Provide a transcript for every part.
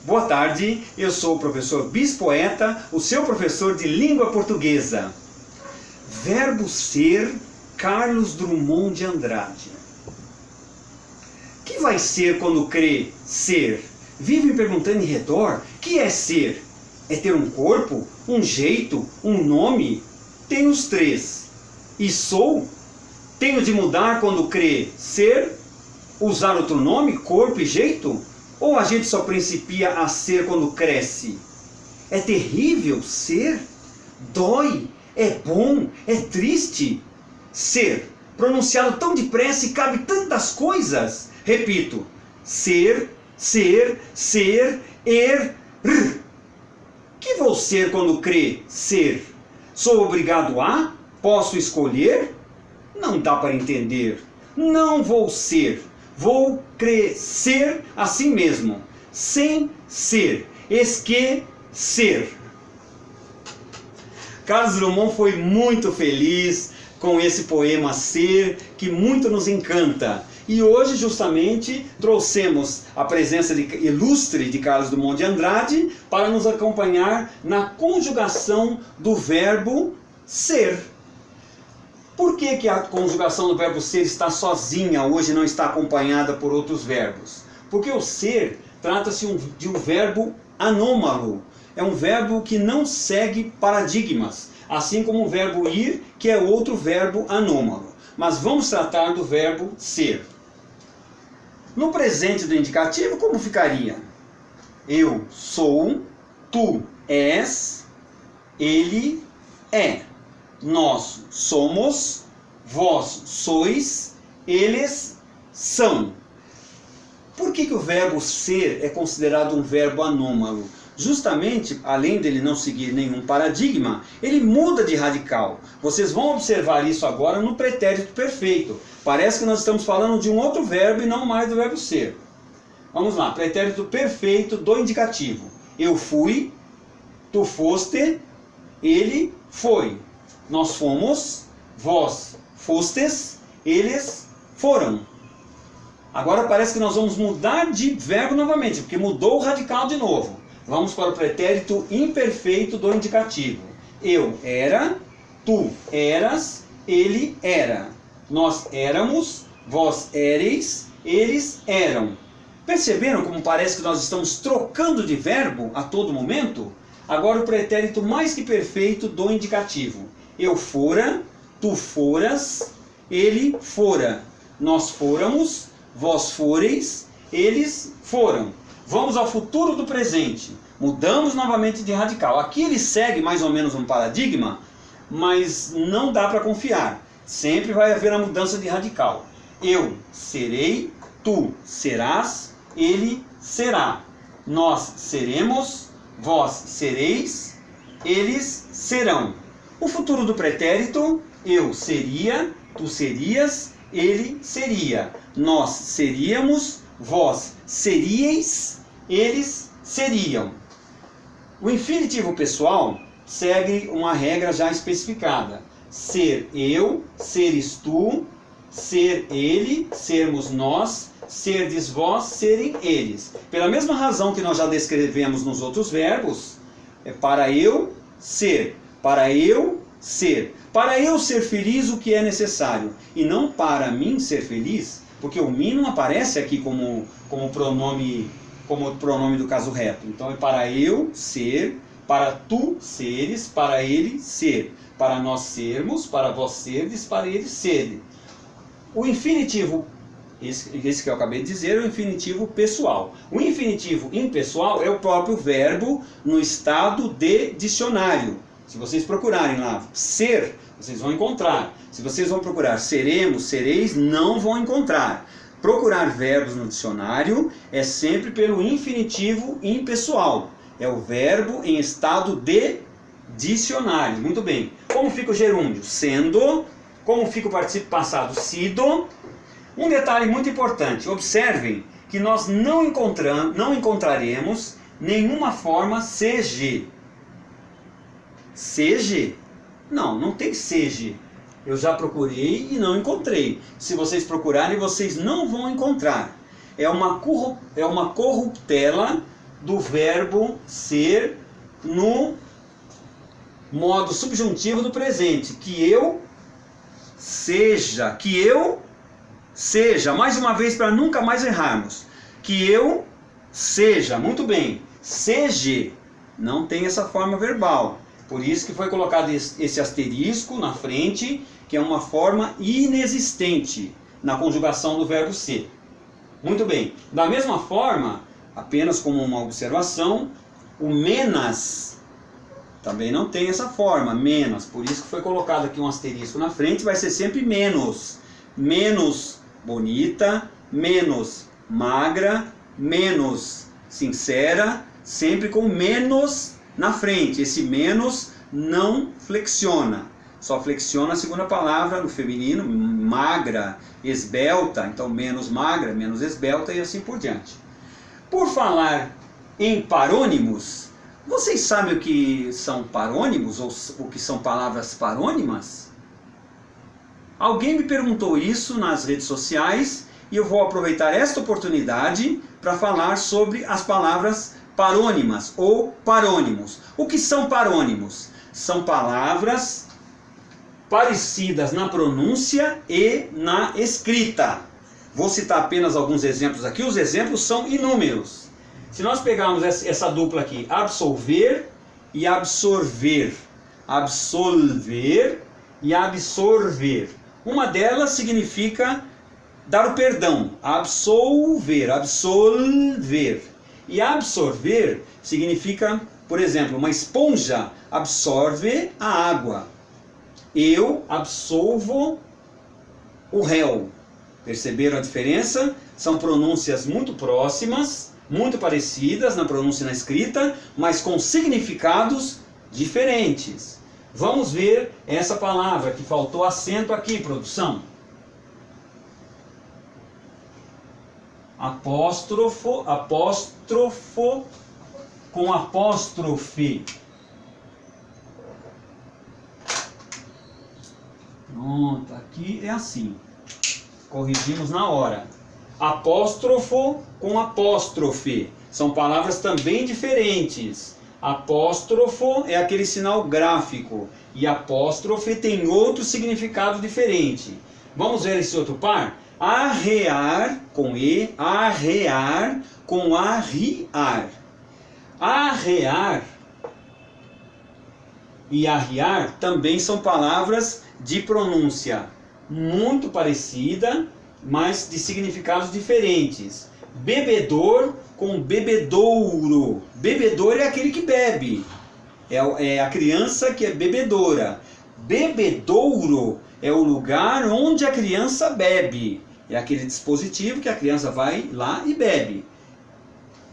Boa tarde, eu sou o professor Bispoeta, o seu professor de língua portuguesa. Verbo ser, Carlos Drummond de Andrade. Que vai ser quando crê ser? Vivem perguntando em redor, que é ser? É ter um corpo, um jeito, um nome? Tem os três. E sou? Tenho de mudar quando crê ser? Usar outro nome, corpo e jeito? Ou a gente só principia a ser quando cresce? É terrível ser? Dói? É bom? É triste? Ser, pronunciado tão depressa e cabe tantas coisas. Repito, ser, er, r. Que vou ser quando crê ser? Sou obrigado a? Posso escolher? Não dá para entender. Não vou ser. Vou crescer assim mesmo, sem ser, esquecer. Carlos Drummond foi muito feliz com esse poema Ser, que muito nos encanta. E hoje justamente trouxemos a presença ilustre de Carlos Drummond de Andrade para nos acompanhar na conjugação do verbo ser. Por que a conjugação do verbo ser está sozinha, hoje não está acompanhada por outros verbos? Porque o ser trata-se de um verbo anômalo. É um verbo que não segue paradigmas, assim como o verbo ir, que é outro verbo anômalo. Mas vamos tratar do verbo ser. No presente do indicativo, como ficaria? Eu sou, tu és, ele é. Nós somos, vós sois, eles são. Por que o verbo ser é considerado um verbo anômalo? Justamente, além dele não seguir nenhum paradigma, ele muda de radical. Vocês vão observar isso agora no pretérito perfeito. Parece que nós estamos falando de um outro verbo e não mais do verbo ser. Vamos lá, pretérito perfeito do indicativo. Eu fui, tu foste, ele foi. Nós fomos, vós fostes, eles foram. Agora parece que nós vamos mudar de verbo novamente, porque mudou o radical de novo. Vamos para o pretérito imperfeito do indicativo. Eu era, tu eras, ele era. Nós éramos, vós éreis, eles eram. Perceberam como parece que nós estamos trocando de verbo a todo momento? Agora o pretérito mais que perfeito do indicativo. Eu fora, tu foras, ele fora. Nós fôramos, vós fôreis, eles foram. Vamos ao futuro do presente. Mudamos novamente de radical. Aqui ele segue mais ou menos um paradigma, mas não dá para confiar. Sempre vai haver a mudança de radical. Eu serei, tu serás, ele será. Nós seremos, vós sereis, eles serão. O futuro do pretérito, eu seria, tu serias, ele seria. Nós seríamos, vós seríeis, eles seriam. O infinitivo pessoal segue uma regra já especificada. Ser eu, seres tu, ser ele, sermos nós, serdes vós, serem eles. Pela mesma razão que nós já descrevemos nos outros verbos, é para eu ser. Para eu ser. Para eu ser feliz, o que é necessário? E não para mim ser feliz, porque o mim não aparece aqui como pronome do caso reto. Então é para eu ser, para tu seres, para ele ser. Para nós sermos, para vós serdes, para ele serem. O infinitivo, esse que eu acabei de dizer, é o infinitivo pessoal. O infinitivo impessoal é o próprio verbo no estado de dicionário. Se vocês procurarem lá ser, vocês vão encontrar. Se vocês vão procurar seremos, sereis, não vão encontrar. Procurar verbos no dicionário é sempre pelo infinitivo impessoal. É o verbo em estado de dicionário. Muito bem. Como fica o gerúndio? Sendo. Como fica o particípio passado? Sido. Um detalhe muito importante. Observem que nós não encontraremos nenhuma forma CG. CG? Não tem CG. Eu já procurei e não encontrei. Se vocês procurarem, vocês não vão encontrar. É uma corruptela do verbo ser no modo subjuntivo do presente. Que eu seja, mais uma vez para nunca mais errarmos. Que eu seja, muito bem, seja, não tem essa forma verbal. Por isso que foi colocado esse asterisco na frente, que é uma forma inexistente na conjugação do verbo ser. Muito bem, da mesma forma, apenas como uma observação, o menos também não tem essa forma, menos. Por isso que foi colocado aqui um asterisco na frente, vai ser sempre menos. Menos bonita, menos magra, menos sincera, sempre com menos na frente. Esse menos não flexiona, só flexiona a segunda palavra no feminino, magra, esbelta, então menos magra, menos esbelta e assim por diante. Por falar em parônimos, vocês sabem o que são parônimos ou o que são palavras parônimas? Alguém me perguntou isso nas redes sociais e eu vou aproveitar esta oportunidade para falar sobre as palavras parônimas ou parônimos. O que são parônimos? São palavras parecidas na pronúncia e na escrita. Vou citar apenas alguns exemplos aqui, os exemplos são inúmeros. Se nós pegarmos essa dupla aqui, absolver e absorver, absolver e absorver, uma delas significa dar o perdão, absolver, absolver. E absorver significa, por exemplo, uma esponja absorve a água. Eu absolvo o réu. Perceberam a diferença? São pronúncias muito próximas, muito parecidas na pronúncia e na escrita, mas com significados diferentes. Vamos ver essa palavra que faltou acento aqui, produção. Apóstrofo, apóstrofo com apóstrofe. Pronto, aqui é assim. Corrigimos na hora. Apóstrofo com apóstrofe. São palavras também diferentes. Apóstrofo é aquele sinal gráfico. E apóstrofe tem outro significado diferente. Vamos ver esse outro par? Arrear com E, arrear com arriar. Arrear e arriar também são palavras de pronúncia muito parecida, mas de significados diferentes. Bebedor com bebedouro. Bebedor é aquele que bebe. É a criança que é bebedora. Bebedouro é o lugar onde a criança bebe. É aquele dispositivo que a criança vai lá e bebe.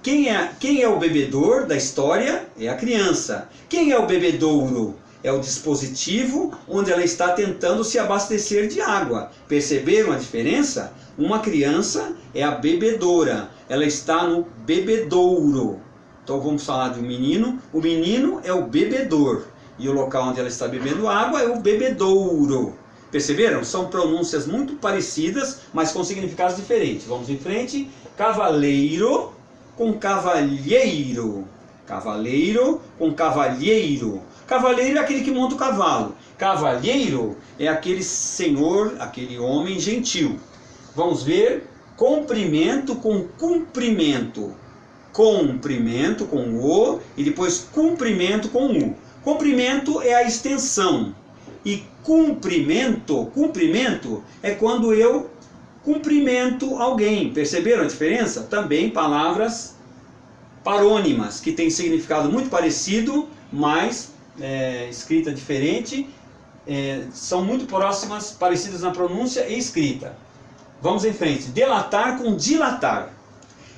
Quem é o bebedor da história? É a criança. Quem é o bebedouro? É o dispositivo onde ela está tentando se abastecer de água. Perceberam a diferença? Uma criança é a bebedora. Ela está no bebedouro. Então vamos falar de um menino. O menino é o bebedor. E o local onde ela está bebendo água é o bebedouro. Perceberam? São pronúncias muito parecidas, mas com significados diferentes. Vamos em frente. Cavaleiro com cavalheiro. Cavaleiro com cavalheiro. Cavaleiro é aquele que monta o cavalo. Cavalheiro é aquele senhor, aquele homem gentil. Vamos ver. Comprimento com cumprimento. Comprimento com O e depois cumprimento com U. Comprimento é a extensão. E cumprimento é quando eu cumprimento alguém. Perceberam a diferença? Também palavras parônimas, que têm significado muito parecido, mas escrita diferente. São muito próximas, parecidas na pronúncia e escrita. Vamos em frente. Delatar com dilatar.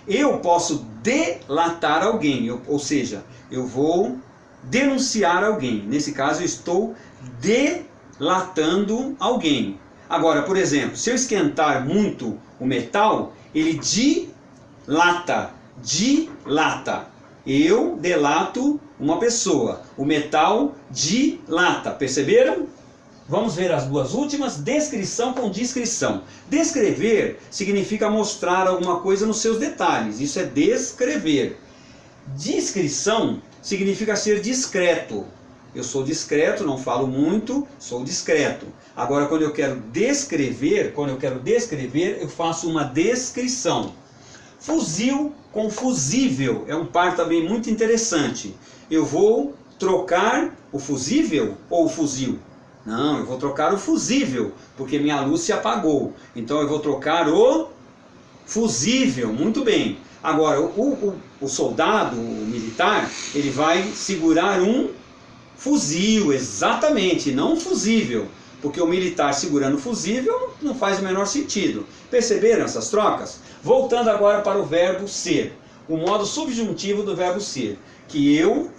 Eu posso delatar alguém, ou seja, eu vou denunciar alguém. Nesse caso, eu estou delatando alguém. Agora, por exemplo, se eu esquentar muito o metal, ele dilata. Dilata. Eu delato uma pessoa. O metal dilata. Perceberam? Vamos ver as duas últimas. Descrição com descrição. Descrever significa mostrar alguma coisa nos seus detalhes. Isso é descrever. Discrição significa ser discreto. Eu sou discreto, não falo muito, sou discreto. Agora, quando eu quero descrever, eu faço uma descrição. Fuzil com fusível é um par também muito interessante. Eu vou trocar o fusível ou o fuzil? Não, eu vou trocar o fusível, porque minha luz se apagou. Então eu vou trocar o fusível, muito bem. Agora, o soldado, o militar, ele vai segurar um fuzil, exatamente, não um fusível. Porque o militar segurando o fusível não faz o menor sentido. Perceberam essas trocas? Voltando agora para o verbo ser. O modo subjuntivo do verbo ser. Que eu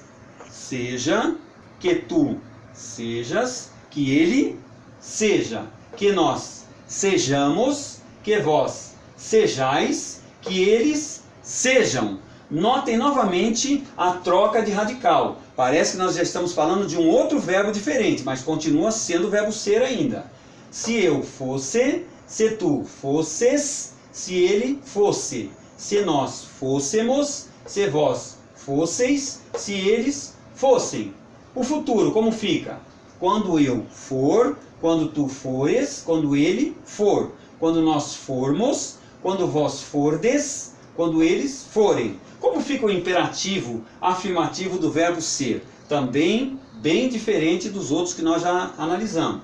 seja, que tu sejas, que ele seja, que nós sejamos, que vós sejais, que eles sejam. Notem novamente a troca de radical. Parece que nós já estamos falando de um outro verbo diferente, mas continua sendo o verbo ser ainda. Se eu fosse, se tu fosses, se ele fosse, se nós fôssemos, se vós fosseis, se eles fossem. O futuro, como fica? Quando eu for, quando tu fores, quando ele for. Quando nós formos, quando vós fordes, quando eles forem. Como fica o imperativo afirmativo do verbo ser? Também bem diferente dos outros que nós já analisamos.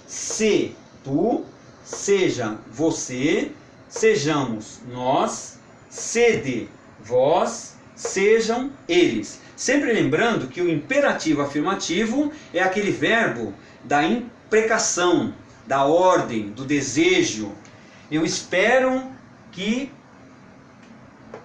Se tu, seja você, sejamos nós, sede vós, sejam eles. Sempre lembrando que o imperativo afirmativo é aquele verbo da imprecação, da ordem, do desejo. Eu espero que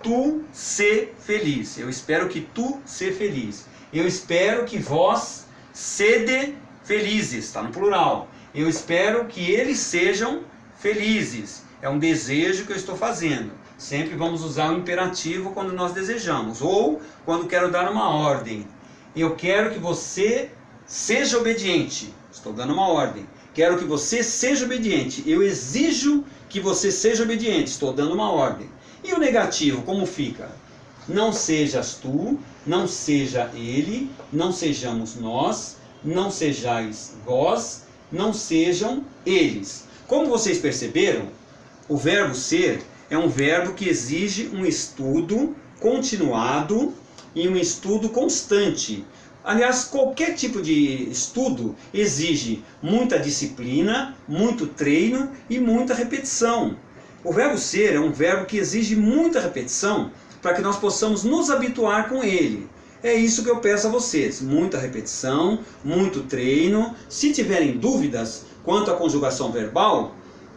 tu se feliz. Eu espero que tu se feliz. Eu espero que vós sede felizes. Está no plural. Eu espero que eles sejam felizes. É um desejo que eu estou fazendo. Sempre vamos usar o imperativo quando nós desejamos. Ou quando quero dar uma ordem. Eu quero que você seja obediente. Estou dando uma ordem. Quero que você seja obediente. Eu exijo que você seja obediente. Estou dando uma ordem. E o negativo, como fica? Não sejas tu, não seja ele, não sejamos nós, não sejais vós, não sejam eles. Como vocês perceberam, o verbo ser é um verbo que exige um estudo continuado e um estudo constante. Aliás, qualquer tipo de estudo exige muita disciplina, muito treino e muita repetição. O verbo ser é um verbo que exige muita repetição para que nós possamos nos habituar com ele. É isso que eu peço a vocês, muita repetição, muito treino. Se tiverem dúvidas quanto à conjugação verbal,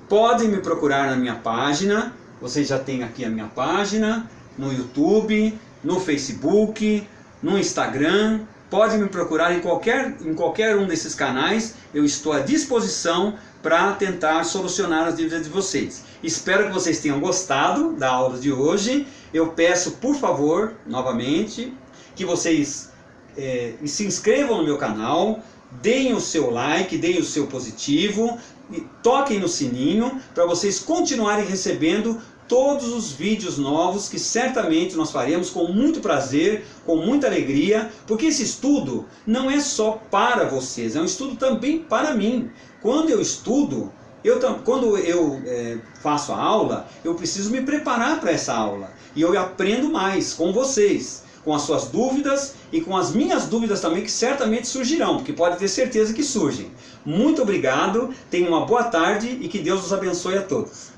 podem me procurar na minha página. Vocês já têm aqui a minha página, no YouTube, no Facebook, no Instagram. Podem me procurar em qualquer um desses canais. Eu estou à disposição para tentar solucionar as dúvidas de vocês. Espero que vocês tenham gostado da aula de hoje. Eu peço, por favor, novamente, que vocês se inscrevam no meu canal, deem o seu like, deem o seu positivo, e toquem no sininho para vocês continuarem recebendo todos os vídeos novos que certamente nós faremos com muito prazer, com muita alegria, porque esse estudo não é só para vocês, é um estudo também para mim. Quando eu estudo, quando eu faço a aula, eu preciso me preparar para essa aula. E eu aprendo mais com vocês, com as suas dúvidas e com as minhas dúvidas também, que certamente surgirão, porque pode ter certeza que surgem. Muito obrigado, tenham uma boa tarde e que Deus os abençoe a todos.